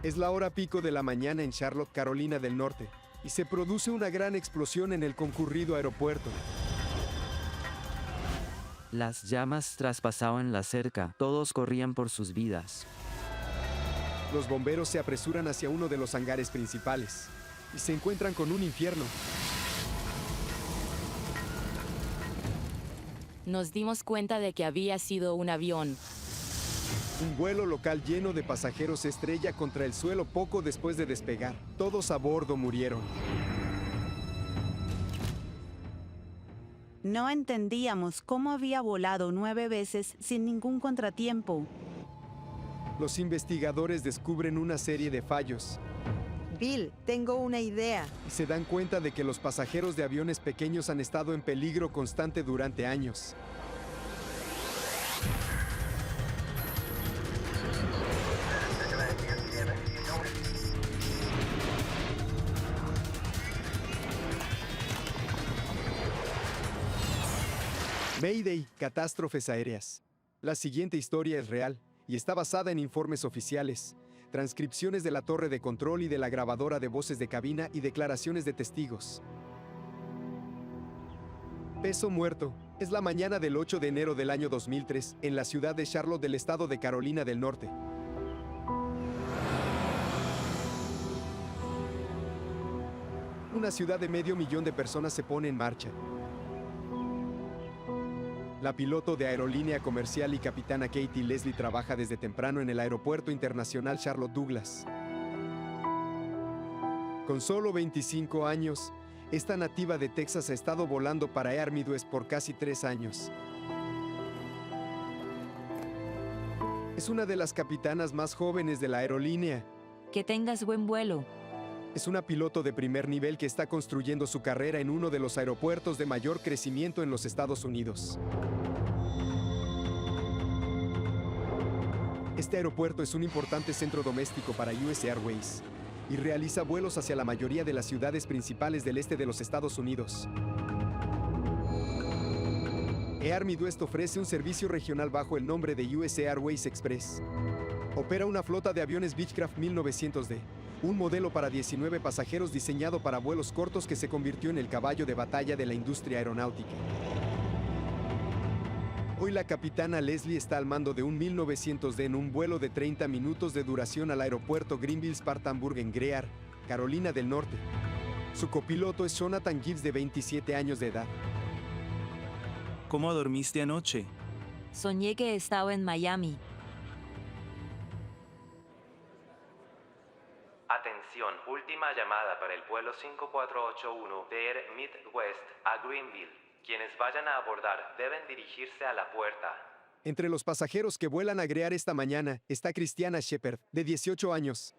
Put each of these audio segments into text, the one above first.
Es la hora pico de la mañana en Charlotte, Carolina del Norte, y se produce una gran explosión en el concurrido aeropuerto. Las llamas traspasaban la cerca, todos corrían por sus vidas. Los bomberos se apresuran hacia uno de los hangares principales, y se encuentran con un infierno. Nos dimos cuenta de que había sido un avión. Un vuelo local lleno de pasajeros se estrella contra el suelo poco después de despegar. Todos a bordo murieron. No entendíamos cómo había volado 9 veces sin ningún contratiempo. Los investigadores descubren una serie de fallos Bill, tengo una idea. y se dan cuenta de que los pasajeros de aviones pequeños han estado en peligro constante durante años. Mayday, catástrofes aéreas. La siguiente historia es real y está basada en informes oficiales, transcripciones de la torre de control y de la grabadora de voces de cabina y declaraciones de testigos. Peso muerto. Es la mañana del 8 de enero del año 2003 en la ciudad de Charlotte del estado de Carolina del Norte. Una ciudad de 500,000 de personas se pone en marcha. La piloto de aerolínea comercial y capitana Katie Leslie trabaja desde temprano en el Aeropuerto Internacional Charlotte Douglas. Con solo 25 años, esta nativa de Texas ha estado volando para Air Midwest por casi 3 años. Es una de las capitanas más jóvenes de la aerolínea. Que tengas buen vuelo. Es una piloto de primer nivel que está construyendo su carrera en uno de los aeropuertos de mayor crecimiento en los Estados Unidos. Este aeropuerto es un importante centro doméstico para US Airways y realiza vuelos hacia la mayoría de las ciudades principales del este de los Estados Unidos. Air Midwest ofrece un servicio regional bajo el nombre de US Airways Express. Opera una flota de aviones Beechcraft 1900D, un modelo para 19 pasajeros diseñado para vuelos cortos que se convirtió en el caballo de batalla de la industria aeronáutica. Hoy la capitana Leslie está al mando de un 1900D en un vuelo de 30 minutos de duración al aeropuerto Greenville-Spartanburg en Greer, Carolina del Norte. Su copiloto es Jonathan Gibbs, de 27 años de edad. ¿Cómo dormiste anoche? Soñé que estaba en Miami. Atención, última llamada para el vuelo 5481 de Air Midwest a Greenville. Quienes vayan a abordar deben dirigirse a la puerta. Entre los pasajeros que vuelan a Greer esta mañana está Christiana Shepard, de 18 años.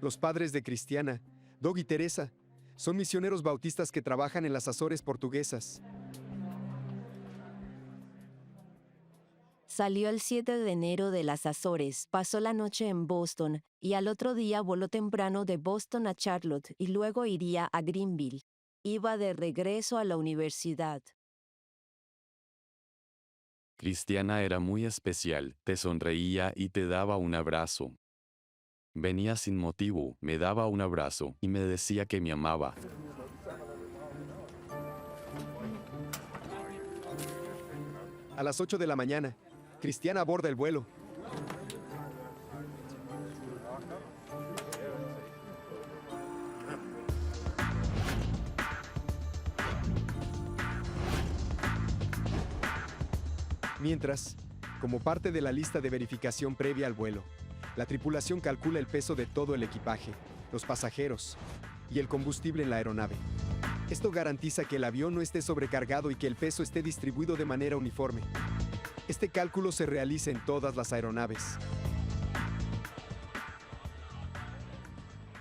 Los padres de Christiana, Doug y Teresa, son misioneros bautistas que trabajan en las Azores portuguesas. Salió el 7 de enero de las Azores, pasó la noche en Boston y al otro día voló temprano de Boston a Charlotte y luego iría a Greenville. Iba de regreso a la universidad. Christiana era muy especial, te sonreía y te daba un abrazo. Venía sin motivo, me daba un abrazo y me decía que me amaba. A las 8 de la mañana, Christiana aborda el vuelo. Mientras, como parte de la lista de verificación previa al vuelo, la tripulación calcula el peso de todo el equipaje, los pasajeros y el combustible en la aeronave. Esto garantiza que el avión no esté sobrecargado y que el peso esté distribuido de manera uniforme. Este cálculo se realiza en todas las aeronaves.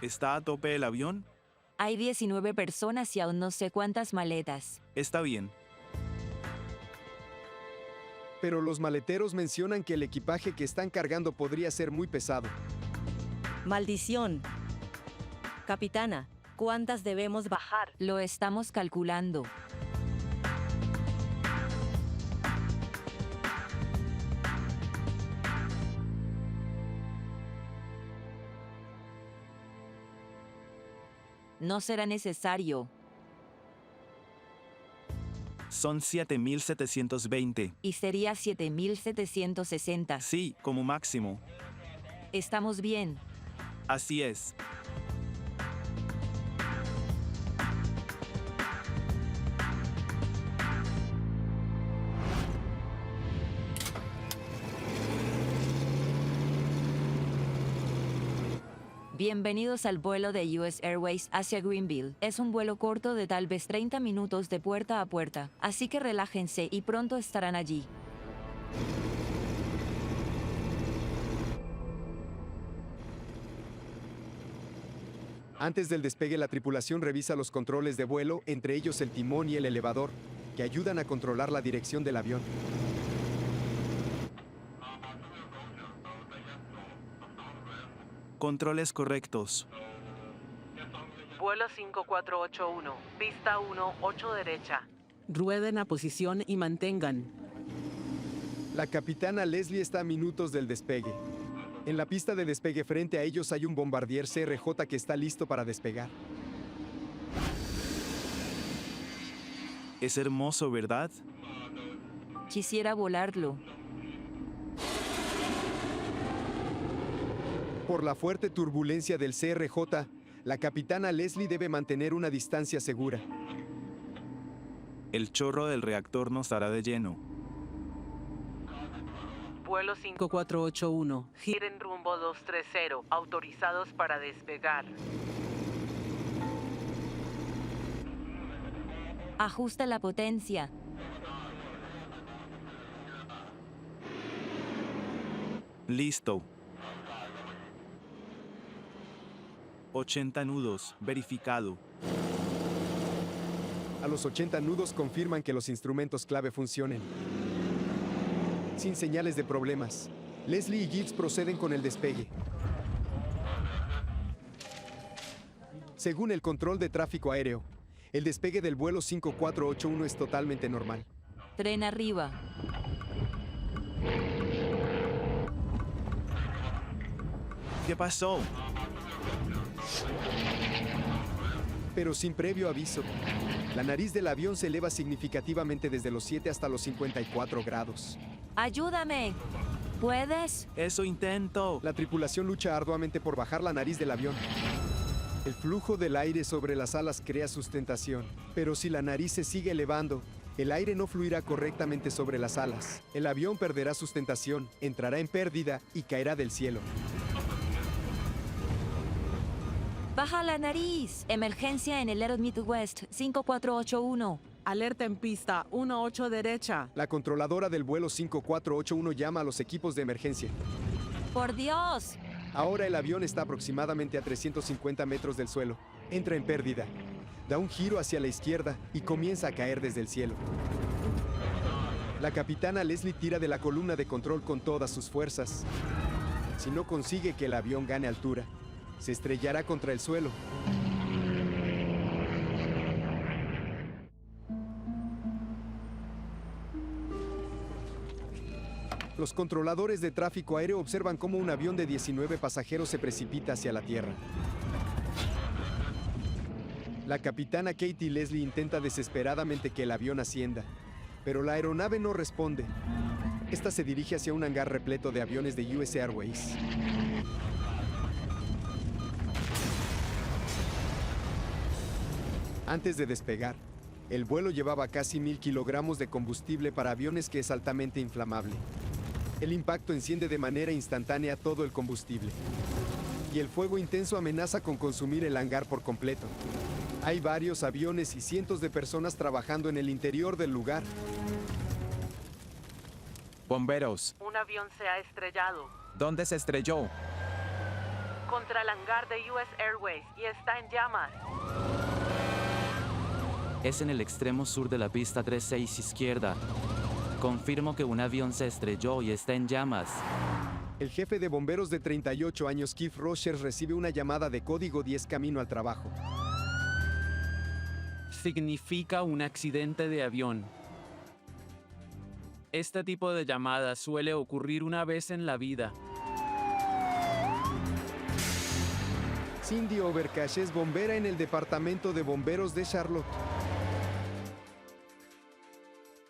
¿Está a tope el avión? Hay 19 personas y aún no sé cuántas maletas. Está bien. Pero los maleteros mencionan que el equipaje que están cargando podría ser muy pesado. Maldición. Capitana, ¿cuántas debemos bajar? Lo estamos calculando. No será necesario. Son 7720. Y sería 7760. Sí, como máximo. Estamos bien. Así es. Bienvenidos al vuelo de US Airways hacia Greenville. Es un vuelo corto de tal vez 30 minutos de puerta a puerta, así que relájense y pronto estarán allí. Antes del despegue, la tripulación revisa los controles de vuelo, entre ellos el timón y el elevador, que ayudan a controlar la dirección del avión. Controles correctos. Vuelo 5481, pista 1, 8 derecha. Rueden a posición y mantengan. La capitana Leslie está a minutos del despegue. En la pista de despegue frente a ellos hay un bombardier CRJ que está listo para despegar. Es hermoso, ¿verdad? Quisiera volarlo. Por la fuerte turbulencia del CRJ, la capitana Leslie debe mantener una distancia segura. El chorro del reactor nos dará de lleno. Vuelo 5481, giren rumbo 230, autorizados para despegar. Ajusta la potencia. Listo. 80 nudos, verificado. A los 80 nudos confirman que los instrumentos clave funcionen. Sin señales de problemas, Leslie y Gibbs proceden con el despegue. Según el control de tráfico aéreo, el despegue del vuelo 5481 es totalmente normal. Tren arriba. ¿Qué pasó? Pero sin previo aviso, la nariz del avión se eleva significativamente desde los 7 hasta los 54 grados. ¡Ayúdame! ¿Puedes? Eso intento. La tripulación lucha arduamente por bajar la nariz del avión. El flujo del aire sobre las alas crea sustentación, pero si la nariz se sigue elevando, el aire no fluirá correctamente sobre las alas. El avión perderá sustentación, entrará en pérdida y caerá del cielo. ¡Baja la nariz! Emergencia en el Aero Midwest 5481. Alerta en pista 18 derecha. La controladora del vuelo 5481 llama a los equipos de emergencia. ¡Por Dios! Ahora el avión está aproximadamente a 350 metros del suelo. Entra en pérdida. Da un giro hacia la izquierda y comienza a caer desde el cielo. La capitana Leslie tira de la columna de control con todas sus fuerzas. Si no consigue que el avión gane altura, se estrellará contra el suelo. Los controladores de tráfico aéreo observan cómo un avión de 19 pasajeros se precipita hacia la tierra. La capitana Katie Leslie intenta desesperadamente que el avión ascienda, pero la aeronave no responde. Esta se dirige hacia un hangar repleto de aviones de US Airways. Antes de despegar, el vuelo llevaba casi 1000 kilogramos de combustible para aviones que es altamente inflamable. El impacto enciende de manera instantánea todo el combustible. Y el fuego intenso amenaza con consumir el hangar por completo. Hay varios aviones y cientos de personas trabajando en el interior del lugar. Bomberos, Un avión se ha estrellado ¿dónde se estrelló? contra el hangar de US Airways y está en llamas. Es en el extremo sur de la pista 36 izquierda. Confirmo que un avión se estrelló y está en llamas. El jefe de bomberos de 38 años, Keith Rogers, recibe una llamada de código 10 camino al trabajo. Significa un accidente de avión. Este tipo de llamada suele ocurrir una vez en la vida. Cindy Overcash es bombera en el departamento de bomberos de Charlotte.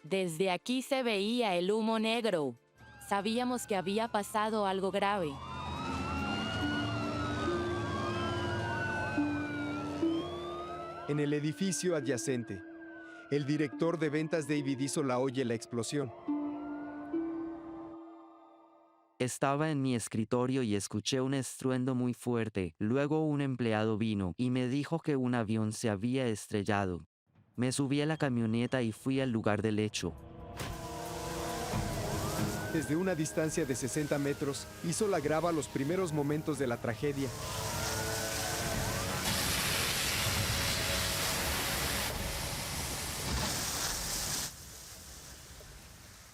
Desde aquí se veía el humo negro. Sabíamos que había pasado algo grave. En el edificio adyacente, el director de ventas David Isola oye la explosión. Estaba en mi escritorio y escuché un estruendo muy fuerte. Luego un empleado vino y me dijo que un avión se había estrellado. Me subí a la camioneta y fui al lugar del hecho. Desde una distancia de 60 metros, Isola graba los primeros momentos de la tragedia.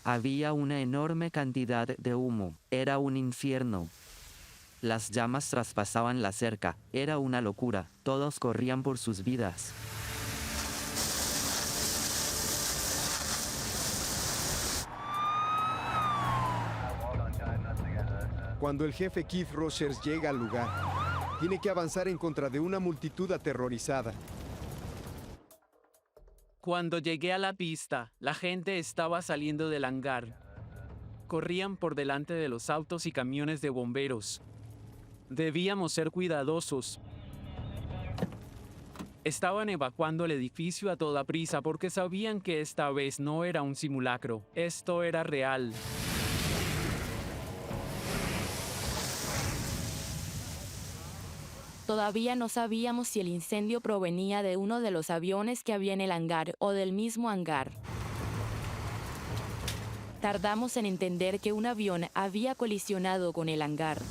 Había una enorme cantidad de humo. Era un infierno. Las llamas traspasaban la cerca. Era una locura. Todos corrían por sus vidas. Cuando el jefe Keith Rogers llega al lugar, tiene que avanzar en contra de una multitud aterrorizada. Cuando llegué a la pista, la gente estaba saliendo del hangar. Corrían por delante de los autos y camiones de bomberos. Debíamos ser cuidadosos. Estaban evacuando el edificio a toda prisa porque sabían que esta vez no era un simulacro. Esto era real. Todavía no sabíamos si el incendio provenía de uno de los aviones que había en el hangar o del mismo hangar. Tardamos en entender que un avión había colisionado con el hangar.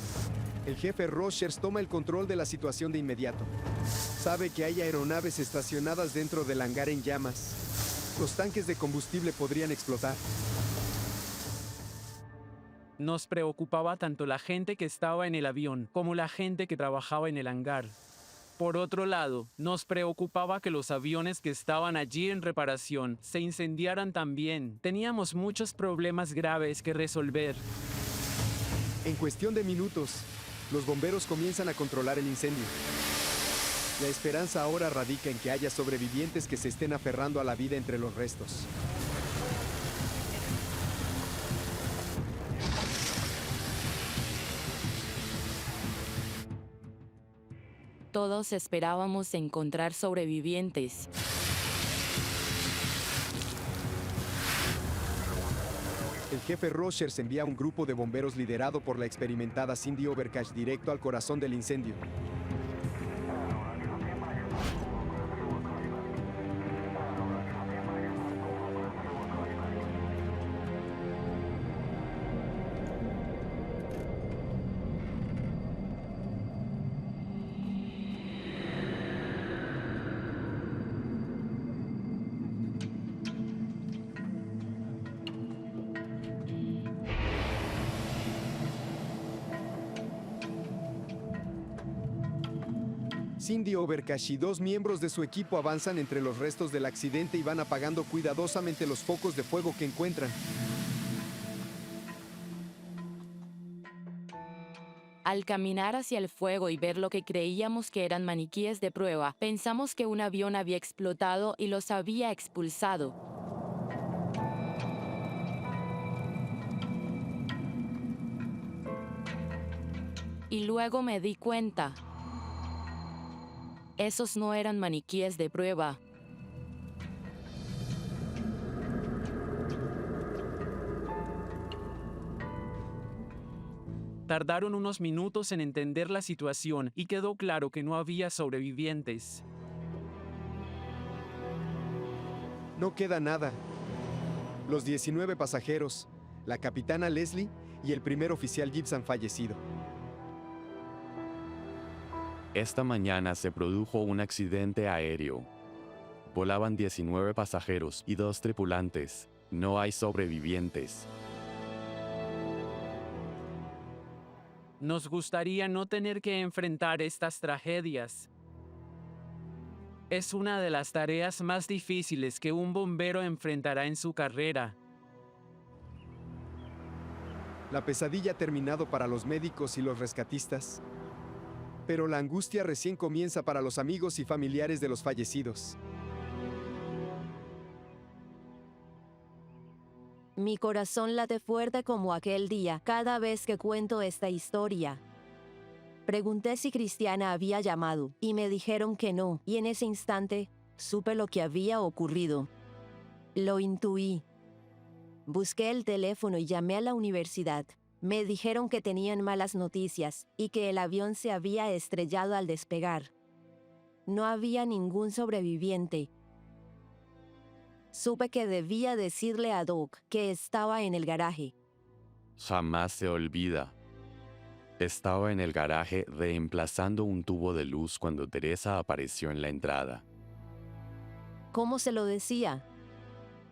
El jefe Rogers toma el control de la situación de inmediato. Sabe que hay aeronaves estacionadas dentro del hangar en llamas. Los tanques de combustible podrían explotar. Nos preocupaba tanto la gente que estaba en el avión como la gente que trabajaba en el hangar. Por otro lado, nos preocupaba que los aviones que estaban allí en reparación se incendiaran también. Teníamos muchos problemas graves que resolver. En cuestión de minutos, los bomberos comienzan a controlar el incendio. La esperanza ahora radica en que haya sobrevivientes que se estén aferrando a la vida entre los restos. Todos esperábamos encontrar sobrevivientes. El jefe Rogers envía un grupo de bomberos liderado por la experimentada Cindy Overcash directo al corazón del incendio. Cindy Overcash y dos miembros de su equipo avanzan entre los restos del accidente y van apagando cuidadosamente los focos de fuego que encuentran. Al caminar hacia el fuego y ver lo que creíamos que eran maniquíes de prueba, pensamos que un avión había explotado y los había expulsado. Y luego me di cuenta. Esos no eran maniquíes de prueba. Tardaron unos minutos en entender la situación y quedó claro que no había sobrevivientes. No queda nada. Los 19 pasajeros, la capitana Leslie y el primer oficial Gibbs han fallecido. Esta mañana se produjo un accidente aéreo. Volaban 19 pasajeros y 2 tripulantes. No hay sobrevivientes. Nos gustaría no tener que enfrentar estas tragedias. Es una de las tareas más difíciles que un bombero enfrentará en su carrera. La pesadilla ha terminado para los médicos y los rescatistas. Pero la angustia recién comienza para los amigos y familiares de los fallecidos. Mi corazón late fuerte como aquel día cada vez que cuento esta historia. Pregunté si Cristiana había llamado y me dijeron que no, y en ese instante supe lo que había ocurrido. Lo intuí. Busqué el teléfono y llamé a la universidad. Me dijeron que tenían malas noticias y que el avión se había estrellado al despegar. No había ningún sobreviviente. Supe que debía decirle a Doug que estaba en el garaje. Jamás se olvida. Estaba en el garaje reemplazando un tubo de luz cuando Teresa apareció en la entrada. ¿Cómo se lo decía?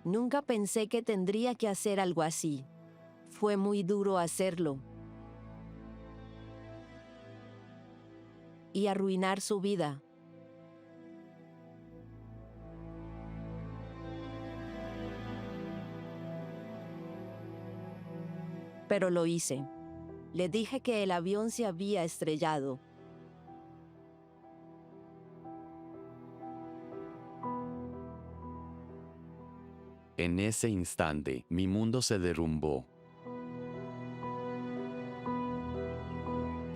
Nunca pensé que tendría que hacer algo así. Fue muy duro hacerlo. Y arruinar su vida. Pero lo hice. Le dije que el avión se había estrellado. En ese instante, mi mundo se derrumbó.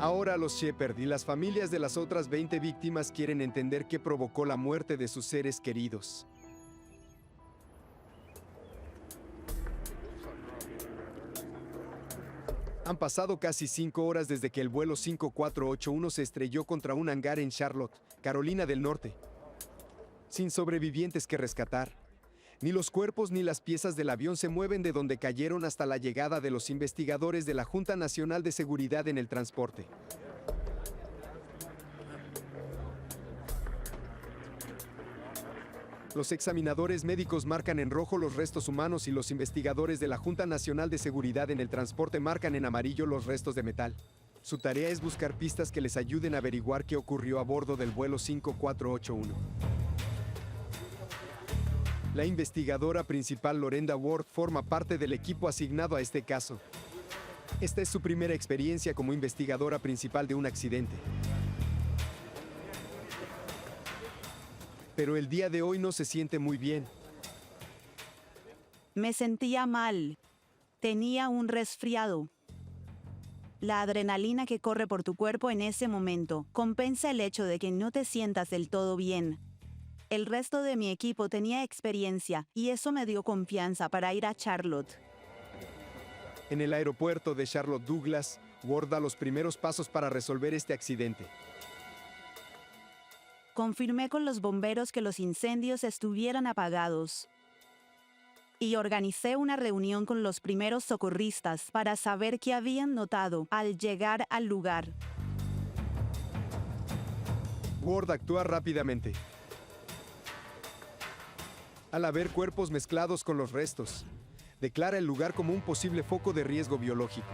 Ahora los Shepard y las familias de las otras 20 víctimas quieren entender qué provocó la muerte de sus seres queridos. Han pasado casi 5 horas desde que el vuelo 5481 se estrelló contra un hangar en Charlotte, Carolina del Norte. Sin sobrevivientes que rescatar. Ni los cuerpos ni las piezas del avión se mueven de donde cayeron hasta la llegada de los investigadores de la Junta Nacional de Seguridad en el Transporte. Los examinadores médicos marcan en rojo los restos humanos y los investigadores de la Junta Nacional de Seguridad en el Transporte marcan en amarillo los restos de metal. Su tarea es buscar pistas que les ayuden a averiguar qué ocurrió a bordo del vuelo 5481. La investigadora principal Lorenda Ward forma parte del equipo asignado a este caso. Esta es su primera experiencia como investigadora principal de un accidente. Pero el día de hoy no se siente muy bien. Me sentía mal. Tenía un resfriado. La adrenalina que corre por tu cuerpo en ese momento compensa el hecho de que no te sientas del todo bien. El resto de mi equipo tenía experiencia y eso me dio confianza para ir a Charlotte. En el aeropuerto de Charlotte Douglas, Ward da los primeros pasos para resolver este accidente. Confirmé con los bomberos que los incendios estuvieran apagados. Y organicé una reunión con los primeros socorristas para saber qué habían notado al llegar al lugar. Ward actúa rápidamente. Al haber cuerpos mezclados con los restos, declara el lugar como un posible foco de riesgo biológico.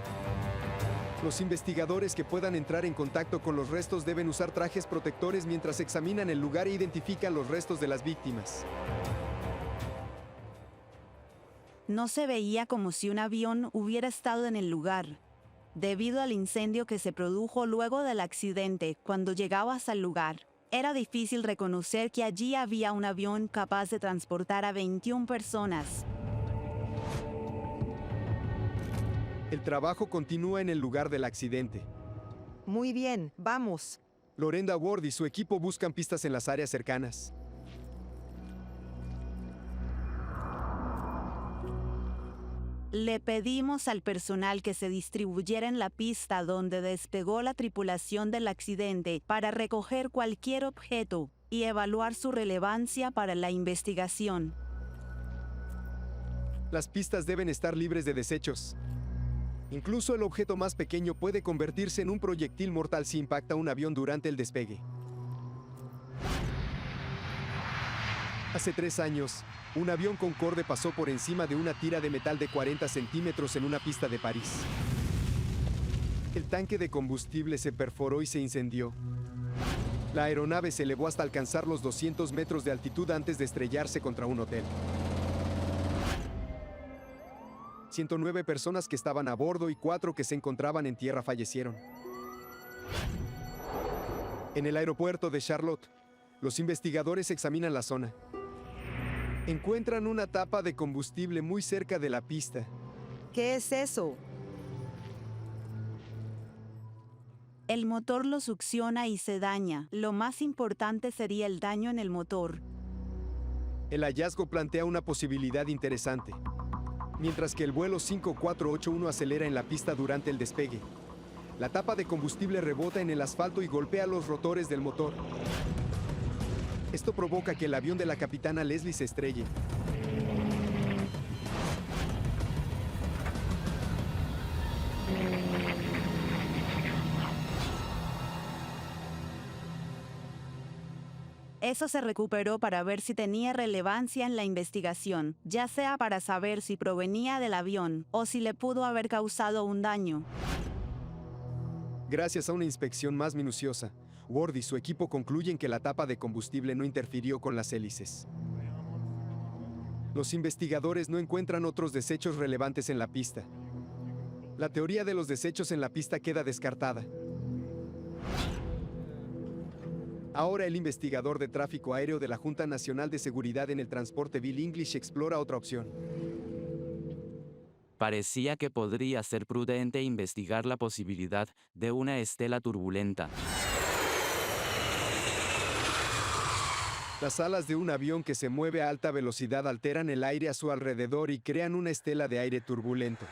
Los investigadores que puedan entrar en contacto con los restos deben usar trajes protectores mientras examinan el lugar e identifican los restos de las víctimas. No se veía como si un avión hubiera estado en el lugar, debido al incendio que se produjo luego del accidente. Cuando llegabas al lugar, era difícil reconocer que allí había un avión capaz de transportar a 21 personas. El trabajo continúa en el lugar del accidente. Muy bien, vamos. Lorenda Ward y su equipo buscan pistas en las áreas cercanas. Le pedimos al personal que se distribuyera en la pista donde despegó la tripulación del accidente para recoger cualquier objeto y evaluar su relevancia para la investigación. Las pistas deben estar libres de desechos. Incluso el objeto más pequeño puede convertirse en un proyectil mortal si impacta un avión durante el despegue. Hace 3 años, un avión Concorde pasó por encima de una tira de metal de 40 centímetros en una pista de París. El tanque de combustible se perforó y se incendió. La aeronave se elevó hasta alcanzar los 200 metros de altitud antes de estrellarse contra un hotel. 109 personas que estaban a bordo y 4 que se encontraban en tierra fallecieron. En el aeropuerto de Charlotte, los investigadores examinan la zona. Encuentran una tapa de combustible muy cerca de la pista. ¿Qué es eso? El motor lo succiona y se daña. Lo más importante sería el daño en el motor. El hallazgo plantea una posibilidad interesante. Mientras que el vuelo 5481 acelera en la pista durante el despegue, la tapa de combustible rebota en el asfalto y golpea los rotores del motor. Esto provoca que el avión de la capitana Leslie se estrelle. Eso se recuperó para ver si tenía relevancia en la investigación, ya sea para saber si provenía del avión o si le pudo haber causado un daño. Gracias a una inspección más minuciosa, Ward y su equipo concluyen que la tapa de combustible no interfirió con las hélices. Los investigadores no encuentran otros desechos relevantes en la pista. La teoría de los desechos en la pista queda descartada. Ahora el investigador de tráfico aéreo de la Junta Nacional de Seguridad en el Transporte Bill English explora otra opción. Parecía que podría ser prudente investigar la posibilidad de una estela turbulenta. Las alas de un avión que se mueve a alta velocidad alteran el aire a su alrededor y crean una estela de aire turbulento.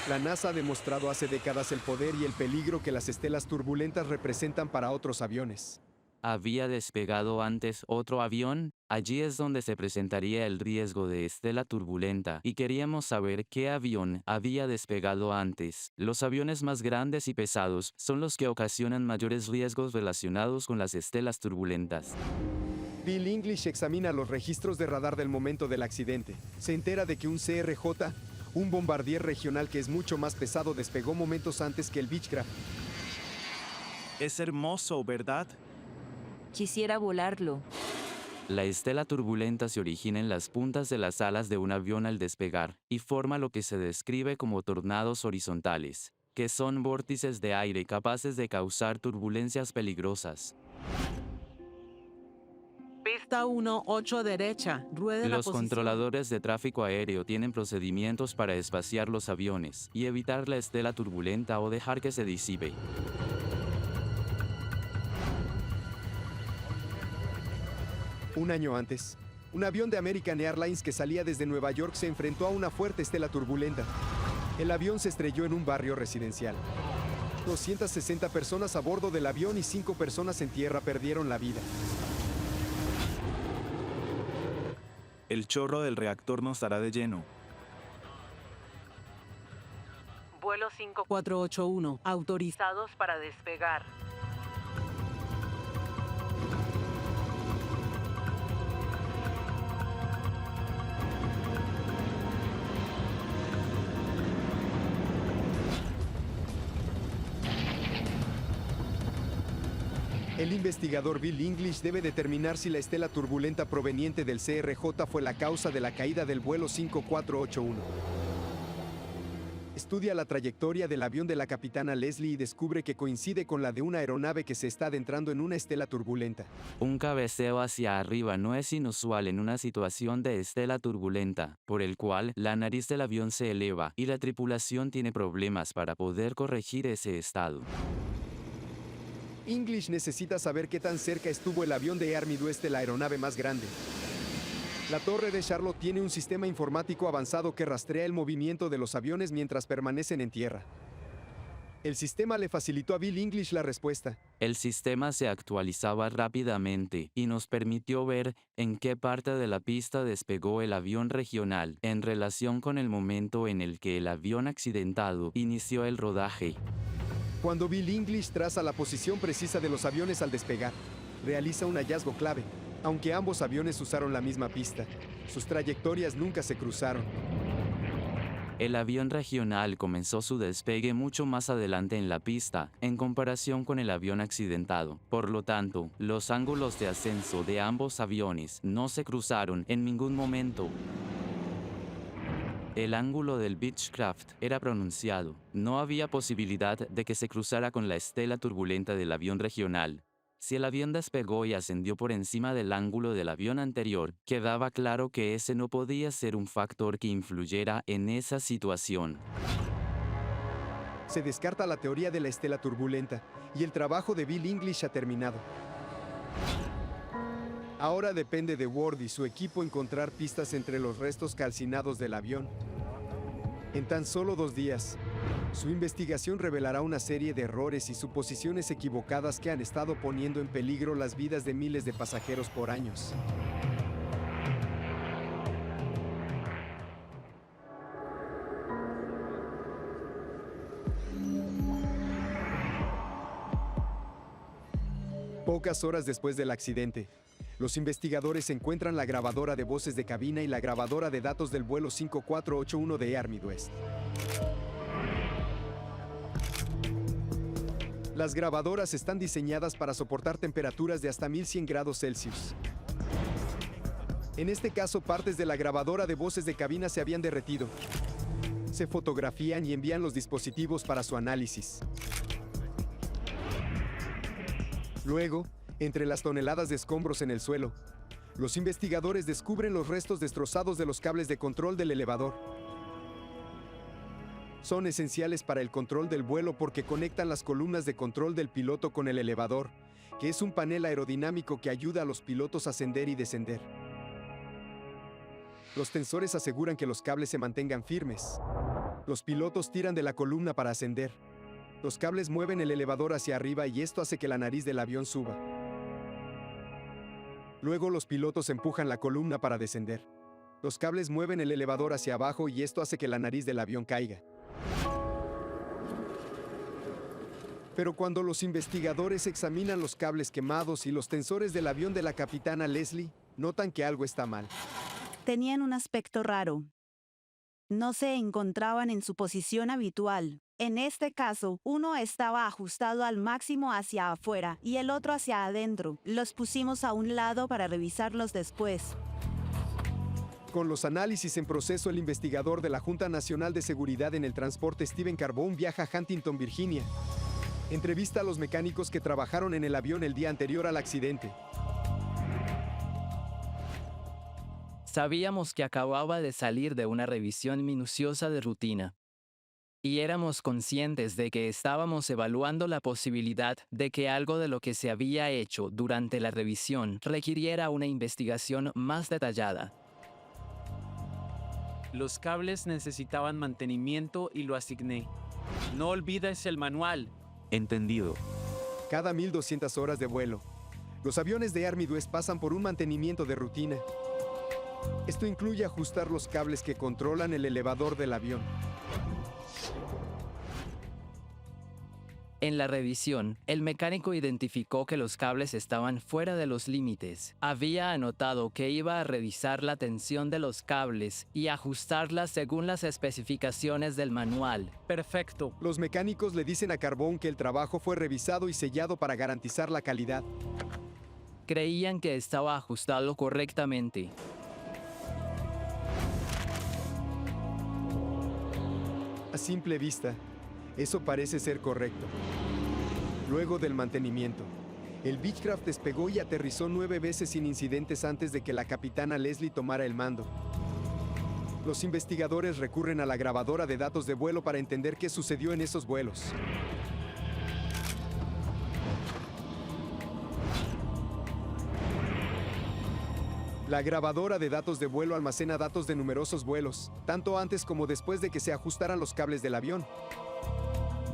La NASA ha demostrado hace décadas el poder y el peligro que las estelas turbulentas representan para otros aviones. ¿Había despegado antes otro avión? Allí es donde se presentaría el riesgo de estela turbulenta, y queríamos saber qué avión había despegado antes. Los aviones más grandes y pesados son los que ocasionan mayores riesgos relacionados con las estelas turbulentas. Bill English examina los registros de radar del momento del accidente. Se entera de que un CRJ, un bombardier regional que es mucho más pesado, despegó momentos antes que el Beechcraft. Es hermoso, ¿verdad? Quisiera volarlo. La estela turbulenta se origina en las puntas de las alas de un avión al despegar, y forma lo que se describe como tornados horizontales, que son vórtices de aire capaces de causar turbulencias peligrosas. Pista 1, 8 derecha. Ruede la Los posición. controladores de tráfico aéreo tienen procedimientos para espaciar los aviones y evitar la estela turbulenta o dejar que se disipe. Un año antes, un avión de American Airlines que salía desde Nueva York se enfrentó a una fuerte estela turbulenta. El avión se estrelló en un barrio residencial. 260 personas a bordo del avión y 5 personas en tierra perdieron la vida. El chorro del reactor nos dará de lleno. Vuelo 5481. autorizados para despegar. El investigador Bill English debe determinar si la estela turbulenta proveniente del CRJ fue la causa de la caída del vuelo 5481. Estudia la trayectoria del avión de la capitana Leslie y descubre que coincide con la de una aeronave que se está adentrando en una estela turbulenta. Un cabeceo hacia arriba no es inusual en una situación de estela turbulenta, por el cual la nariz del avión se eleva y la tripulación tiene problemas para poder corregir ese estado. English necesita saber qué tan cerca estuvo el avión de Air Midwest de la aeronave más grande. La torre de Charlotte tiene un sistema informático avanzado que rastrea el movimiento de los aviones mientras permanecen en tierra. El sistema le facilitó a Bill English la respuesta. El sistema se actualizaba rápidamente y nos permitió ver en qué parte de la pista despegó el avión regional en relación con el momento en el que el avión accidentado inició el rodaje. Cuando Bill English traza la posición precisa de los aviones al despegar, realiza un hallazgo clave. Aunque ambos aviones usaron la misma pista, sus trayectorias nunca se cruzaron. El avión regional comenzó su despegue mucho más adelante en la pista, en comparación con el avión accidentado. Por lo tanto, los ángulos de ascenso de ambos aviones no se cruzaron en ningún momento. El ángulo del Beechcraft era pronunciado. No había posibilidad de que se cruzara con la estela turbulenta del avión regional. Si el avión despegó y ascendió por encima del ángulo del avión anterior, quedaba claro que ese no podía ser un factor que influyera en esa situación. Se descarta la teoría de la estela turbulenta y el trabajo de Bill English ha terminado. Ahora depende de Ward y su equipo encontrar pistas entre los restos calcinados del avión. En tan solo 2 días, su investigación revelará una serie de errores y suposiciones equivocadas que han estado poniendo en peligro las vidas de miles de pasajeros por años. Pocas horas después del accidente, los investigadores encuentran la grabadora de voces de cabina y la grabadora de datos del vuelo 5481 de Air Midwest. Las grabadoras están diseñadas para soportar temperaturas de hasta 1100 grados Celsius. En este caso, partes de la grabadora de voces de cabina se habían derretido. Se fotografían y envían los dispositivos para su análisis. Luego, entre las toneladas de escombros en el suelo, los investigadores descubren los restos destrozados de los cables de control del elevador. Son esenciales para el control del vuelo porque conectan las columnas de control del piloto con el elevador, que es un panel aerodinámico que ayuda a los pilotos a ascender y descender. Los tensores aseguran que los cables se mantengan firmes. Los pilotos tiran de la columna para ascender. Los cables mueven el elevador hacia arriba y esto hace que la nariz del avión suba. Luego los pilotos empujan la columna para descender. Los cables mueven el elevador hacia abajo y esto hace que la nariz del avión caiga. Pero cuando los investigadores examinan los cables quemados y los tensores del avión de la capitana Leslie, notan que algo está mal. Tenían un aspecto raro. No se encontraban en su posición habitual. En este caso, uno estaba ajustado al máximo hacia afuera y el otro hacia adentro. Los pusimos a un lado para revisarlos después. Con los análisis en proceso, el investigador de la Junta Nacional de Seguridad en el Transporte, Steven Carbone, viaja a Huntington, Virginia. Entrevista a los mecánicos que trabajaron en el avión el día anterior al accidente. Sabíamos que acababa de salir de una revisión minuciosa de rutina. Y éramos conscientes de que estábamos evaluando la posibilidad de que algo de lo que se había hecho durante la revisión requiriera una investigación más detallada. Los cables necesitaban mantenimiento y lo asigné. No olvides el manual. Entendido. Cada 1200 horas de vuelo, los aviones de Air Midwest pasan por un mantenimiento de rutina. Esto incluye ajustar los cables que controlan el elevador del avión. En la revisión, el mecánico identificó que los cables estaban fuera de los límites. Había anotado que iba a revisar la tensión de los cables y ajustarla según las especificaciones del manual. Perfecto. Los mecánicos le dicen a Carbone que el trabajo fue revisado y sellado para garantizar la calidad. Creían que estaba ajustado correctamente. A simple vista, eso parece ser correcto. Luego del mantenimiento, el Beechcraft despegó y aterrizó 9 veces sin incidentes antes de que la capitana Leslie tomara el mando. Los investigadores recurren a la grabadora de datos de vuelo para entender qué sucedió en esos vuelos. La grabadora de datos de vuelo almacena datos de numerosos vuelos, tanto antes como después de que se ajustaran los cables del avión.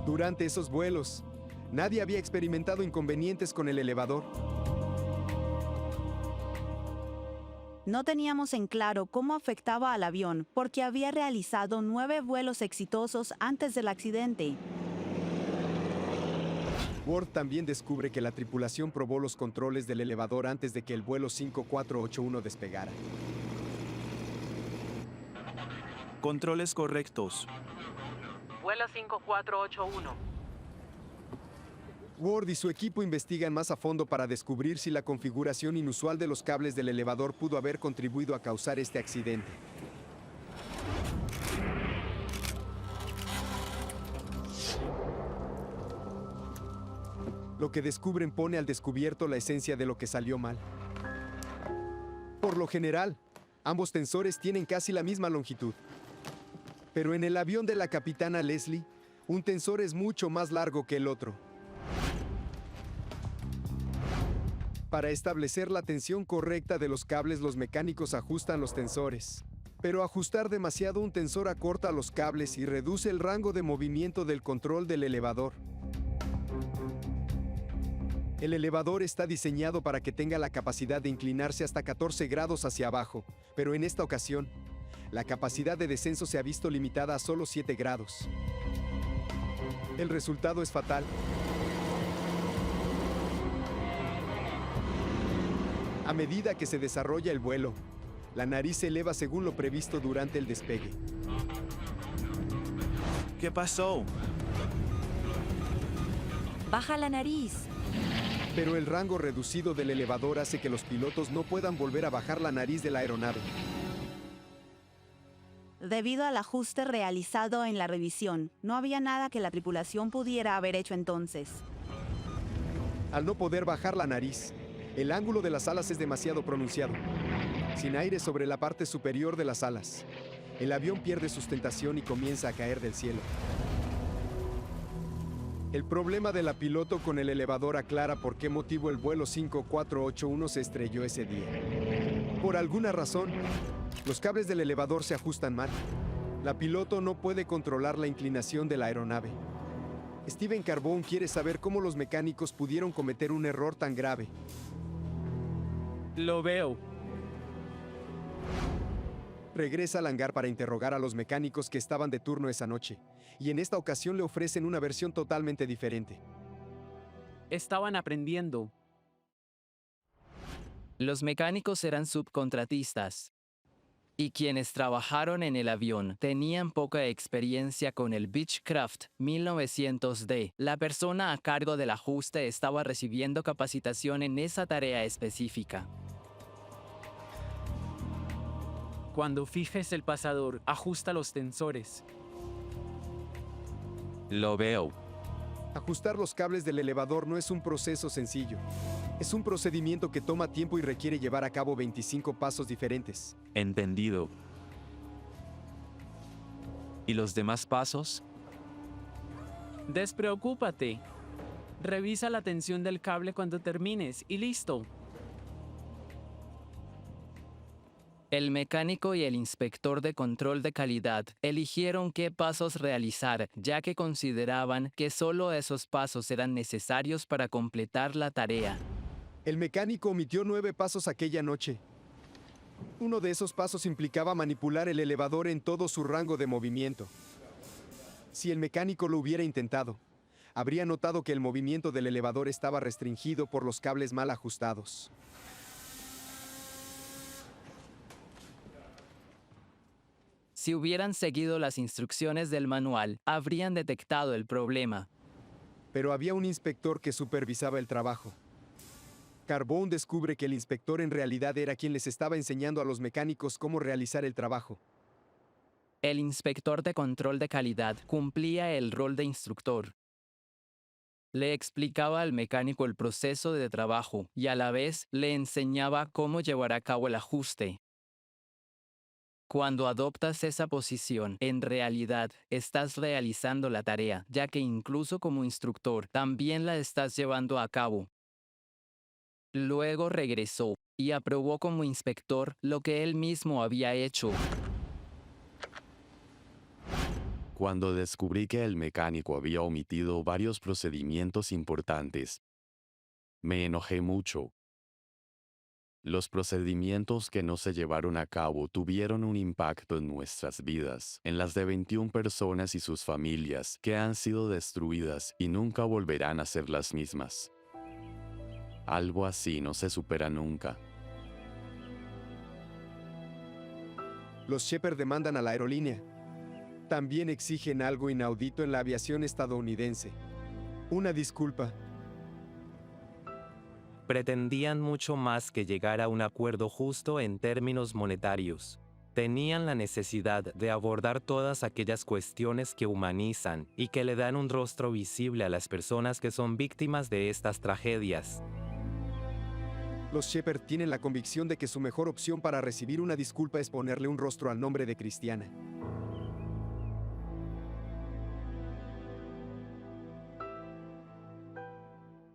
Durante esos vuelos, nadie había experimentado inconvenientes con el elevador. No teníamos en claro cómo afectaba al avión porque había realizado 9 vuelos exitosos antes del accidente. Ward también descubre que la tripulación probó los controles del elevador antes de que el vuelo 5481 despegara. Controles correctos. Vuelo 5481. Ward y su equipo investigan más a fondo para descubrir si la configuración inusual de los cables del elevador pudo haber contribuido a causar este accidente. Lo que descubren pone al descubierto la esencia de lo que salió mal. Por lo general, ambos tensores tienen casi la misma longitud. Pero en el avión de la capitana Leslie, un tensor es mucho más largo que el otro. Para establecer la tensión correcta de los cables, los mecánicos ajustan los tensores. Pero ajustar demasiado un tensor acorta los cables y reduce el rango de movimiento del control del elevador. El elevador está diseñado para que tenga la capacidad de inclinarse hasta 14 grados hacia abajo, pero en esta ocasión, la capacidad de descenso se ha visto limitada a solo 7 grados. El resultado es fatal. A medida que se desarrolla el vuelo, la nariz se eleva según lo previsto durante el despegue. ¿Qué pasó? Baja la nariz. Pero el rango reducido del elevador hace que los pilotos no puedan volver a bajar la nariz de la aeronave. Debido al ajuste realizado en la revisión, no había nada que la tripulación pudiera haber hecho entonces. Al no poder bajar la nariz, el ángulo de las alas es demasiado pronunciado. Sin aire sobre la parte superior de las alas, el avión pierde sustentación y comienza a caer del cielo. El problema de la piloto con el elevador aclara por qué motivo el vuelo 5481 se estrelló ese día. Por alguna razón, los cables del elevador se ajustan mal. La piloto no puede controlar la inclinación de la aeronave. Steven Carbone quiere saber cómo los mecánicos pudieron cometer un error tan grave. Lo veo. Regresa al hangar para interrogar a los mecánicos que estaban de turno esa noche, y en esta ocasión le ofrecen una versión totalmente diferente. Estaban aprendiendo. Los mecánicos eran subcontratistas. Y quienes trabajaron en el avión tenían poca experiencia con el Beechcraft 1900D. La persona a cargo del ajuste estaba recibiendo capacitación en esa tarea específica. Cuando fijes el pasador, ajusta los tensores. Lo veo. Ajustar los cables del elevador no es un proceso sencillo. Es un procedimiento que toma tiempo y requiere llevar a cabo 25 pasos diferentes. Entendido. ¿Y los demás pasos? Despreocúpate. Revisa la tensión del cable cuando termines y listo. El mecánico y el inspector de control de calidad eligieron qué pasos realizar, ya que consideraban que solo esos pasos eran necesarios para completar la tarea. El mecánico omitió 9 pasos aquella noche. Uno de esos pasos implicaba manipular el elevador en todo su rango de movimiento. Si el mecánico lo hubiera intentado, habría notado que el movimiento del elevador estaba restringido por los cables mal ajustados. Si hubieran seguido las instrucciones del manual, habrían detectado el problema. Pero había un inspector que supervisaba el trabajo. Carbone descubre que el inspector en realidad era quien les estaba enseñando a los mecánicos cómo realizar el trabajo. El inspector de control de calidad cumplía el rol de instructor. Le explicaba al mecánico el proceso de trabajo y a la vez le enseñaba cómo llevar a cabo el ajuste. Cuando adoptas esa posición, en realidad estás realizando la tarea, ya que incluso como instructor también la estás llevando a cabo. Luego regresó y aprobó como inspector lo que él mismo había hecho. Cuando descubrí que el mecánico había omitido varios procedimientos importantes, me enojé mucho. Los procedimientos que no se llevaron a cabo tuvieron un impacto en nuestras vidas, en las de 21 personas y sus familias que han sido destruidas y nunca volverán a ser las mismas. Algo así no se supera nunca. Los Shepard demandan a la aerolínea. También exigen algo inaudito en la aviación estadounidense. Una disculpa. Pretendían mucho más que llegar a un acuerdo justo en términos monetarios. Tenían la necesidad de abordar todas aquellas cuestiones que humanizan y que le dan un rostro visible a las personas que son víctimas de estas tragedias. Los Shepherd tienen la convicción de que su mejor opción para recibir una disculpa es ponerle un rostro al nombre de Cristiana.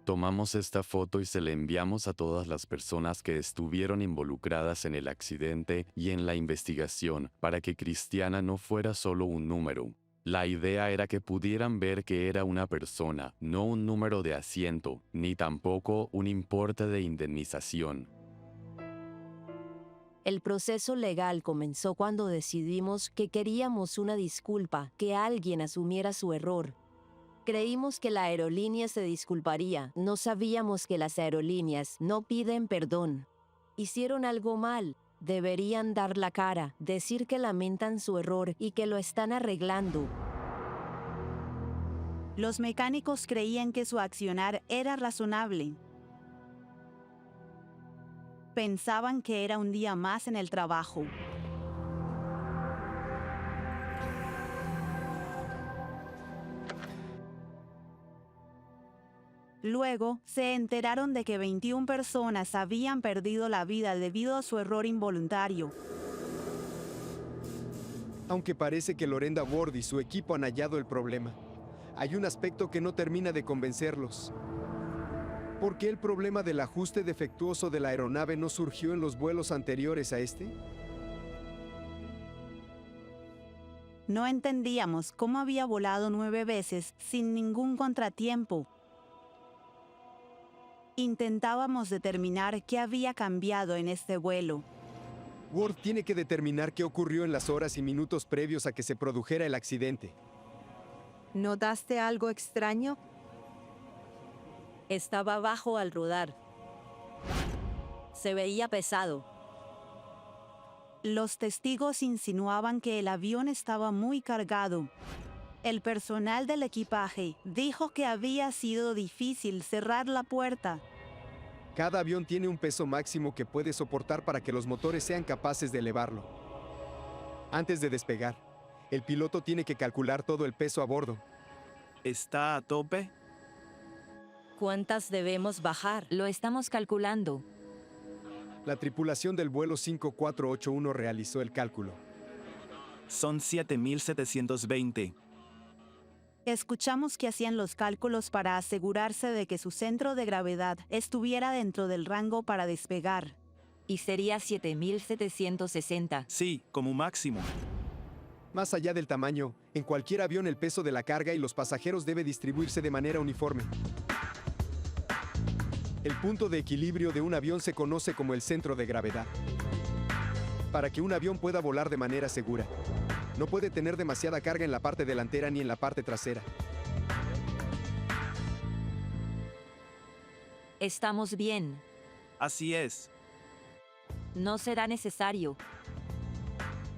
Tomamos esta foto y se la enviamos a todas las personas que estuvieron involucradas en el accidente y en la investigación, para que Cristiana no fuera solo un número. La idea era que pudieran ver que era una persona, no un número de asiento, ni tampoco un importe de indemnización. El proceso legal comenzó cuando decidimos que queríamos una disculpa, que alguien asumiera su error. Creímos que la aerolínea se disculparía. No sabíamos que las aerolíneas no piden perdón. Hicieron algo mal. Deberían dar la cara, decir que lamentan su error y que lo están arreglando. Los mecánicos creían que su accionar era razonable. Pensaban que era un día más en el trabajo. Luego, se enteraron de que 21 personas habían perdido la vida debido a su error involuntario. Aunque parece que Lorenda Ward y su equipo han hallado el problema, hay un aspecto que no termina de convencerlos. ¿Por qué el problema del ajuste defectuoso de la aeronave no surgió en los vuelos anteriores a este? No entendíamos cómo había volado 9 veces sin ningún contratiempo. Intentábamos determinar qué había cambiado en este vuelo. Ward tiene que determinar qué ocurrió en las horas y minutos previos a que se produjera el accidente. ¿Notaste algo extraño? Estaba bajo al rodar. Se veía pesado. Los testigos insinuaban que el avión estaba muy cargado. El personal del equipaje dijo que había sido difícil cerrar la puerta. Cada avión tiene un peso máximo que puede soportar para que los motores sean capaces de elevarlo. Antes de despegar, el piloto tiene que calcular todo el peso a bordo. ¿Está a tope? ¿Cuántas debemos bajar? Lo estamos calculando. La tripulación del vuelo 5481 realizó el cálculo. Son 7.720. Escuchamos que hacían los cálculos para asegurarse de que su centro de gravedad estuviera dentro del rango para despegar. Y sería 7.760. Sí, como máximo. Más allá del tamaño, en cualquier avión el peso de la carga y los pasajeros debe distribuirse de manera uniforme. El punto de equilibrio de un avión se conoce como el centro de gravedad. Para que un avión pueda volar de manera segura, no puede tener demasiada carga en la parte delantera ni en la parte trasera. Estamos bien. Así es. No será necesario.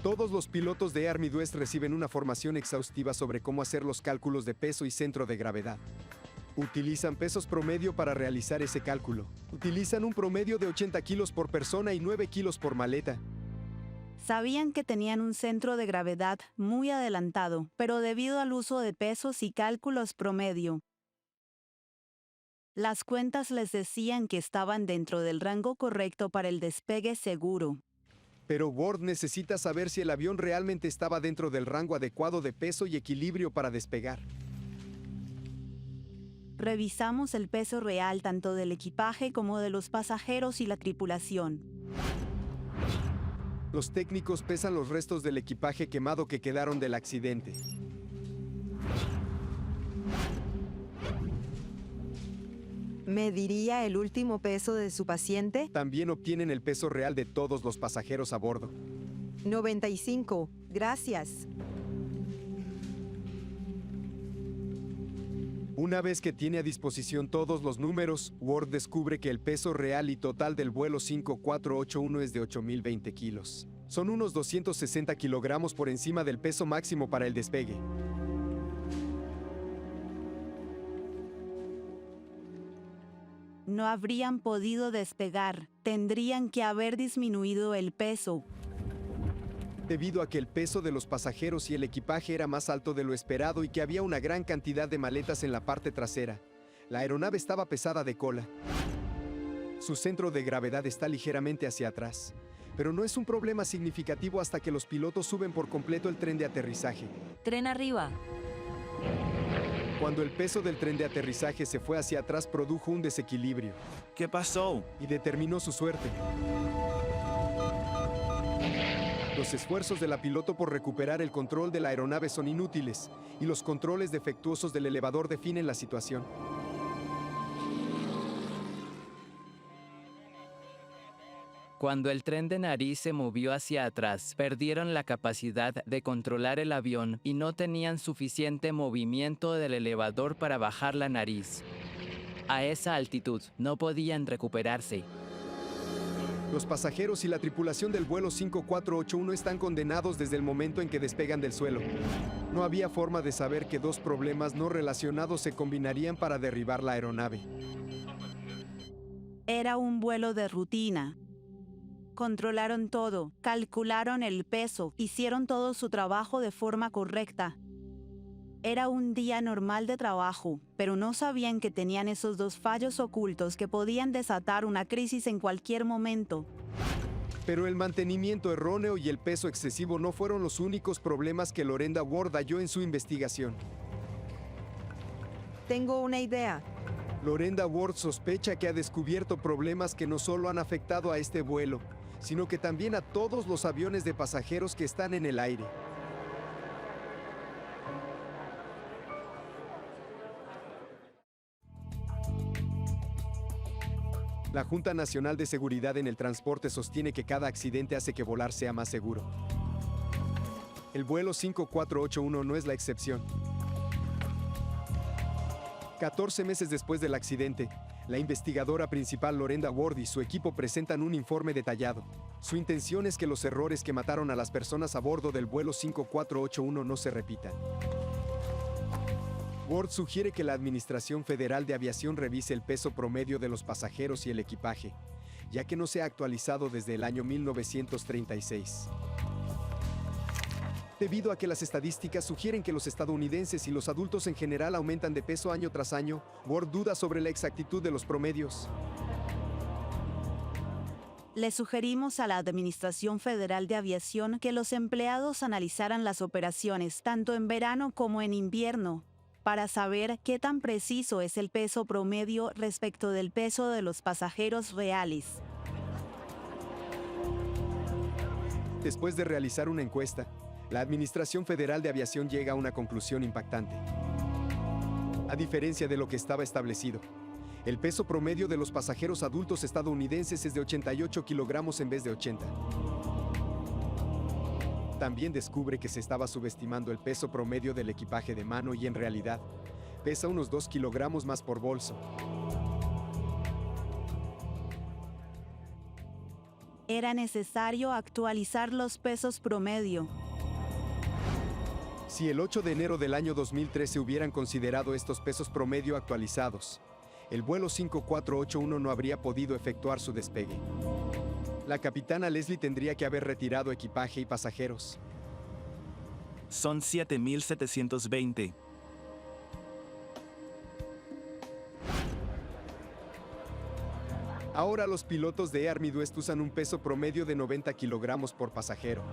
Todos los pilotos de Air Midwest reciben una formación exhaustiva sobre cómo hacer los cálculos de peso y centro de gravedad. Utilizan pesos promedio para realizar ese cálculo. Utilizan un promedio de 80 kilos por persona y 9 kilos por maleta. Sabían que tenían un centro de gravedad muy adelantado, pero debido al uso de pesos y cálculos promedio, las cuentas les decían que estaban dentro del rango correcto para el despegue seguro. Pero Ward necesita saber si el avión realmente estaba dentro del rango adecuado de peso y equilibrio para despegar. Revisamos el peso real tanto del equipaje como de los pasajeros y la tripulación. Los técnicos pesan los restos del equipaje quemado que quedaron del accidente. ¿Mediría el último peso de su paciente? También obtienen el peso real de todos los pasajeros a bordo. 95. Gracias. Una vez que tiene a disposición todos los números, Ward descubre que el peso real y total del vuelo 5481 es de 8.020 kilos. Son unos 260 kilogramos por encima del peso máximo para el despegue. No habrían podido despegar. Tendrían que haber disminuido el peso. Debido a que el peso de los pasajeros y el equipaje era más alto de lo esperado y que había una gran cantidad de maletas en la parte trasera, la aeronave estaba pesada de cola. Su centro de gravedad está ligeramente hacia atrás, pero no es un problema significativo hasta que los pilotos suben por completo el tren de aterrizaje. Tren arriba. Cuando el peso del tren de aterrizaje se fue hacia atrás, produjo un desequilibrio. ¿Qué pasó? Y determinó su suerte. Los esfuerzos de la piloto por recuperar el control de la aeronave son inútiles, y los controles defectuosos del elevador definen la situación. Cuando el tren de nariz se movió hacia atrás, perdieron la capacidad de controlar el avión y no tenían suficiente movimiento del elevador para bajar la nariz. A esa altitud, no podían recuperarse. Los pasajeros y la tripulación del vuelo 5481 están condenados desde el momento en que despegan del suelo. No había forma de saber que dos problemas no relacionados se combinarían para derribar la aeronave. Era un vuelo de rutina. Controlaron todo, calcularon el peso, hicieron todo su trabajo de forma correcta. Era un día normal de trabajo, pero no sabían que tenían esos dos fallos ocultos que podían desatar una crisis en cualquier momento. Pero el mantenimiento erróneo y el peso excesivo no fueron los únicos problemas que Lorenda Ward halló en su investigación. Tengo una idea. Lorenda Ward sospecha que ha descubierto problemas que no solo han afectado a este vuelo, sino que también a todos los aviones de pasajeros que están en el aire. La Junta Nacional de Seguridad en el Transporte sostiene que cada accidente hace que volar sea más seguro. El vuelo 5481 no es la excepción. 14 meses después del accidente, la investigadora principal Lorenda Ward y su equipo presentan un informe detallado. Su intención es que los errores que mataron a las personas a bordo del vuelo 5481 no se repitan. Ward sugiere que la Administración Federal de Aviación revise el peso promedio de los pasajeros y el equipaje, ya que no se ha actualizado desde el año 1936. Debido a que las estadísticas sugieren que los estadounidenses y los adultos en general aumentan de peso año tras año, Ward duda sobre la exactitud de los promedios. Le sugerimos a la Administración Federal de Aviación que los empleados analizaran las operaciones tanto en verano como en invierno, para saber qué tan preciso es el peso promedio respecto del peso de los pasajeros reales. Después de realizar una encuesta, la Administración Federal de Aviación llega a una conclusión impactante. A diferencia de lo que estaba establecido, el peso promedio de los pasajeros adultos estadounidenses es de 88 kilogramos en vez de 80. También descubre que se estaba subestimando el peso promedio del equipaje de mano y en realidad pesa unos 2 kilogramos más por bolso. Era necesario actualizar los pesos promedio. Si el 8 de enero del año 2013 hubieran considerado estos pesos promedio actualizados, el vuelo 5481 no habría podido efectuar su despegue. La capitana Leslie tendría que haber retirado equipaje y pasajeros. Son 7,720. Ahora los pilotos de Air Midwest usan un peso promedio de 90 kilogramos por pasajero.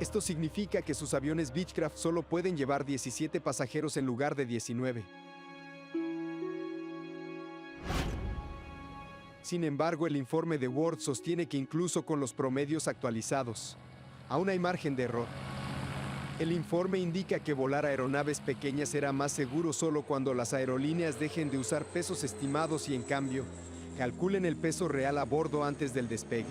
Esto significa que sus aviones Beechcraft solo pueden llevar 17 pasajeros en lugar de 19. Sin embargo, el informe de Ward sostiene que incluso con los promedios actualizados, aún hay margen de error. El informe indica que volar aeronaves pequeñas será más seguro solo cuando las aerolíneas dejen de usar pesos estimados y, en cambio, calculen el peso real a bordo antes del despegue.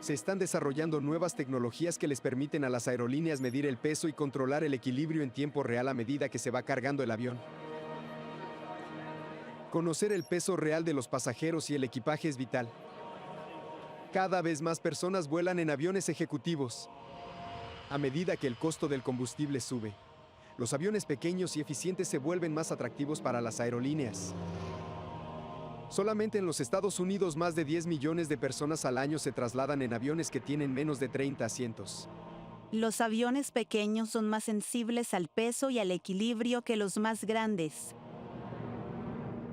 Se están desarrollando nuevas tecnologías que les permiten a las aerolíneas medir el peso y controlar el equilibrio en tiempo real a medida que se va cargando el avión. Conocer el peso real de los pasajeros y el equipaje es vital. Cada vez más personas vuelan en aviones ejecutivos. A medida que el costo del combustible sube, los aviones pequeños y eficientes se vuelven más atractivos para las aerolíneas. Solamente en los Estados Unidos más de 10 millones de personas al año se trasladan en aviones que tienen menos de 30 asientos. Los aviones pequeños son más sensibles al peso y al equilibrio que los más grandes.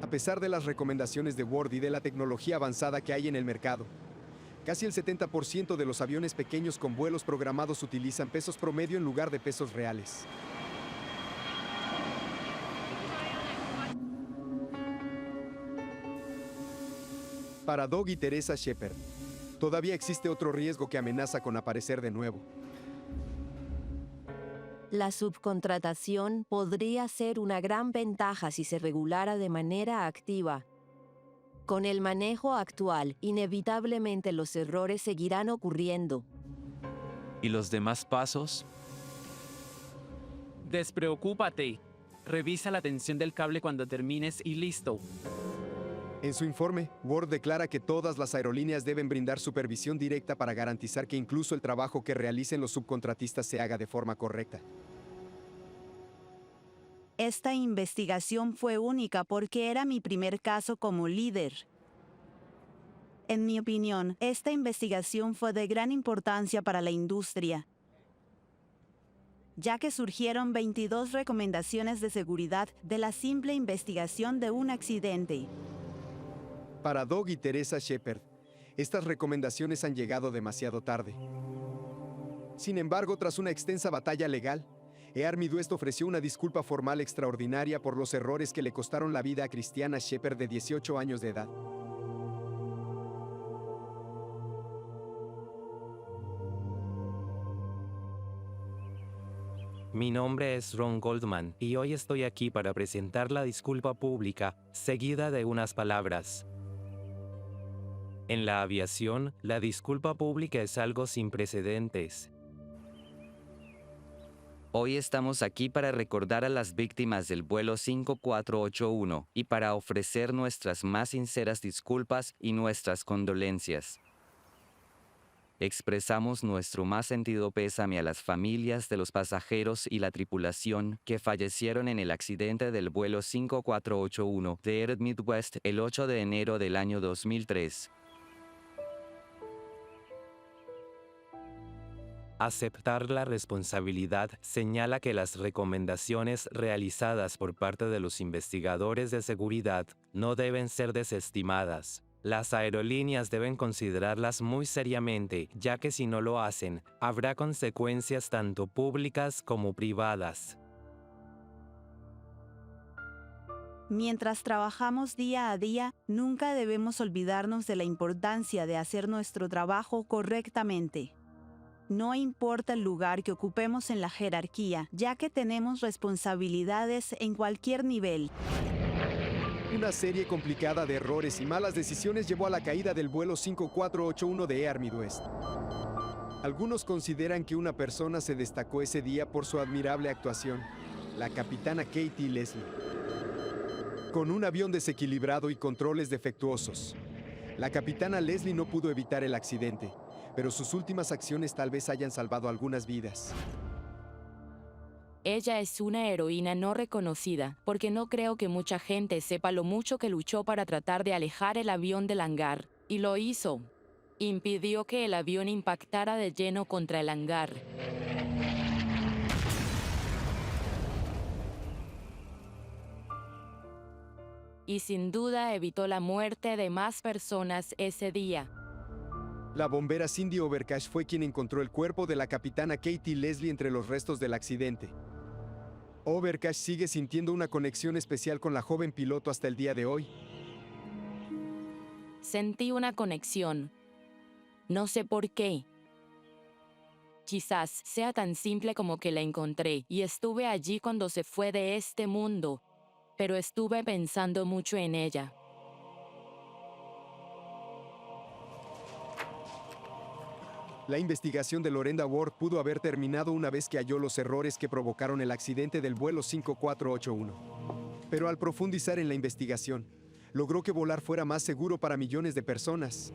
A pesar de las recomendaciones de Ward y de la tecnología avanzada que hay en el mercado, casi el 70% de los aviones pequeños con vuelos programados utilizan pesos promedio en lugar de pesos reales. Para Doug y Teresa Shepard, todavía existe otro riesgo que amenaza con aparecer de nuevo. La subcontratación podría ser una gran ventaja si se regulara de manera activa. Con el manejo actual, inevitablemente los errores seguirán ocurriendo. ¿Y los demás pasos? Despreocúpate. Revisa la tensión del cable cuando termines y listo. En su informe, Ward declara que todas las aerolíneas deben brindar supervisión directa para garantizar que incluso el trabajo que realicen los subcontratistas se haga de forma correcta. Esta investigación fue única porque era mi primer caso como líder. En mi opinión, esta investigación fue de gran importancia para la industria, ya que surgieron 22 recomendaciones de seguridad de la simple investigación de un accidente. Para Doug y Teresa Shepard, estas recomendaciones han llegado demasiado tarde. Sin embargo, tras una extensa batalla legal, EAR Midwest ofreció una disculpa formal extraordinaria por los errores que le costaron la vida a Christiana Shepard de 18 años de edad. Mi nombre es Ron Goldman y hoy estoy aquí para presentar la disculpa pública, seguida de unas palabras. En la aviación, la disculpa pública es algo sin precedentes. Hoy estamos aquí para recordar a las víctimas del vuelo 5481 y para ofrecer nuestras más sinceras disculpas y nuestras condolencias. Expresamos nuestro más sentido pésame a las familias de los pasajeros y la tripulación que fallecieron en el accidente del vuelo 5481 de Air Midwest el 8 de enero del año 2003. Aceptar la responsabilidad señala que las recomendaciones realizadas por parte de los investigadores de seguridad no deben ser desestimadas. Las aerolíneas deben considerarlas muy seriamente, ya que si no lo hacen, habrá consecuencias tanto públicas como privadas. Mientras trabajamos día a día, nunca debemos olvidarnos de la importancia de hacer nuestro trabajo correctamente. No importa el lugar que ocupemos en la jerarquía, ya que tenemos responsabilidades en cualquier nivel. Una serie complicada de errores y malas decisiones llevó a la caída del vuelo 5481 de Air Midwest. Algunos consideran que una persona se destacó ese día por su admirable actuación, la capitana Katie Leslie. Con un avión desequilibrado y controles defectuosos, la capitana Leslie no pudo evitar el accidente, pero sus últimas acciones tal vez hayan salvado algunas vidas. Ella es una heroína no reconocida, porque no creo que mucha gente sepa lo mucho que luchó para tratar de alejar el avión del hangar, y lo hizo. Impidió que el avión impactara de lleno contra el hangar. Y sin duda evitó la muerte de más personas ese día. La bombera Cindy Overcash fue quien encontró el cuerpo de la capitana Katie Leslie entre los restos del accidente. Overcash sigue sintiendo una conexión especial con la joven piloto hasta el día de hoy. Sentí una conexión. No sé por qué. Quizás sea tan simple como que la encontré y estuve allí cuando se fue de este mundo, pero estuve pensando mucho en ella. La investigación de Lorenda Ward pudo haber terminado una vez que halló los errores que provocaron el accidente del vuelo 5481. Pero al profundizar en la investigación, logró que volar fuera más seguro para millones de personas.